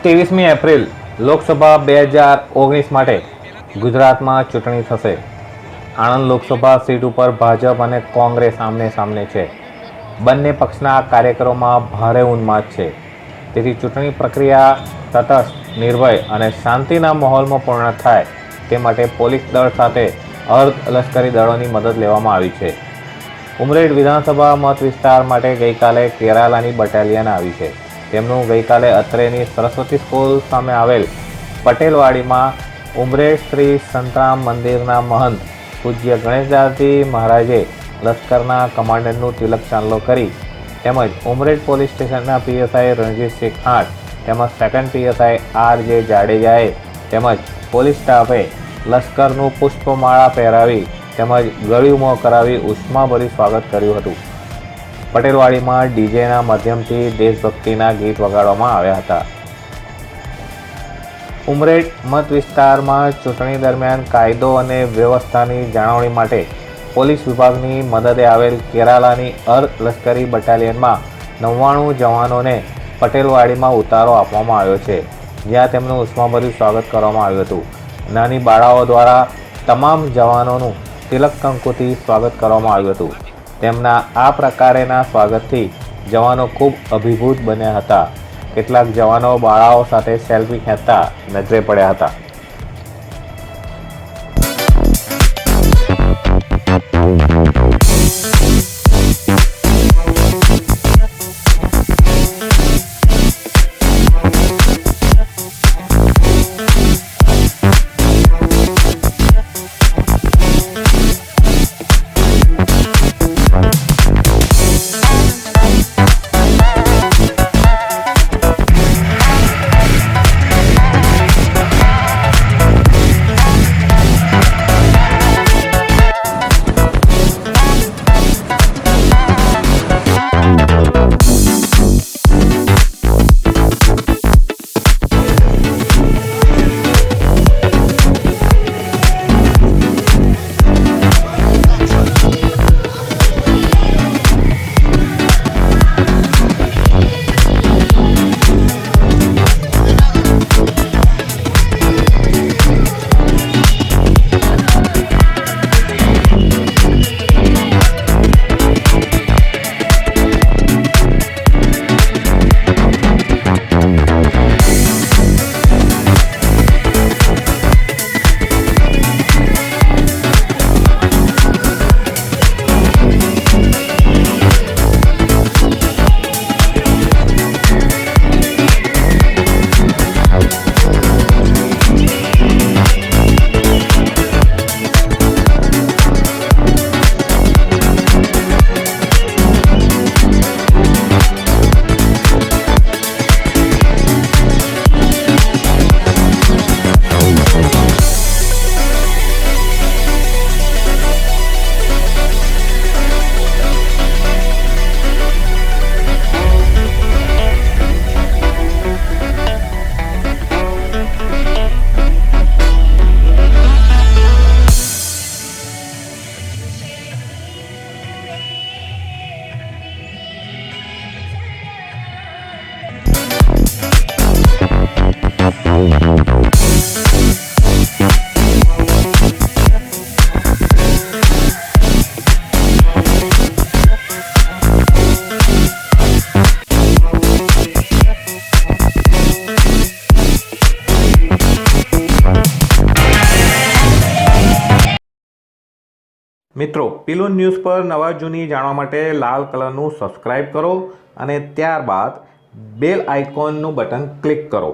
23મી April Lok Sabha 2019 માટે ગુજરાતમાં ચૂંટણી થશે। આણંદ લોકસભા સીટ ઉપર ભાજપ અને કોંગ્રેસ આમને સામને છે। બંને પક્ષના કાર્યકરોમાં ભારે ઉન્માદ છે। તેથી ચૂંટણી પ્રક્રિયા તટસ્થ, નિર્ભય અને શાંતિના માહોલમાં પૂર્ણ થાય તે માટે પોલીસ દળ સાથે અર્ધ લશ્કરી દળોની મદદ લેવામાં આવી છે। ઉમરેઠ વિધાનસભા મત વિસ્તાર માટે ગઈકાલે કેરાલાની બટાલિયન આવી છે। તેમનું ગઈકાલે અત્રેની સરસ્વતી સ્કૂલ સામે આવેલ પટેલવાડીમાં ઉમરેઠ શ્રી સંતરામ મંદિરના મહંત પૂજ્ય ગણેશદાસજી મહારાજે લશ્કરના કમાન્ડરનું તિલક ચાંદલો કરી તેમજ ઉમરેઠ પોલીસ સ્ટેશનના પીએસઆઈ રણજીતસિંહ ખાંટ તેમજ સેકન્ડ પીએસઆઈ આર.જે. જાડેજાએ તેમજ પોલીસ સ્ટાફે લશ્કરનું પુષ્પમાળા પહેરાવી તેમજ ગળ્યુંમો કરાવી ઉષ્માભર્યું સ્વાગત કર્યું હતું। પટેલવાડીમાં ડીજેના માધ્યમથી દેશભક્તિના ગીત વગાડવામાં આવ્યા હતા। ઉમરેઠ મત વિસ્તારમાં ચૂંટણી દરમિયાન કાયદો અને વ્યવસ્થાની જાળવણી માટે પોલીસ વિભાગની મદદે આવેલ કેરાલાની અર્ધ લશ્કરી બટાલિયનમાં 99 જવાનોને પટેલવાડીમાં ઉતારો આપવામાં આવ્યો છે, જ્યાં તેમનું ઉષ્માભર્યું સ્વાગત કરવામાં આવ્યું હતું। નાની બાળાઓ દ્વારા તમામ જવાનોનું તિલક કંકુથી સ્વાગત કરવામાં આવ્યું હતું। તેમના આ પ્રકારેના સ્વાગતથી જવાનો ખૂબ અભિભૂત બન્યા હતા। કેટલાક જવાનો બાળાઓ સાથે સેલ્ફી ખેંચતા નજરે પડ્યા હતા। મિત્રો, પિલોન ન્યૂઝ પર નવા જૂની જાણવા માટે લાલ કલરનું સબસ્ક્રાઇબ કરો અને ત્યારબાદ બેલ આઇકોનનું બટન ક્લિક કરો।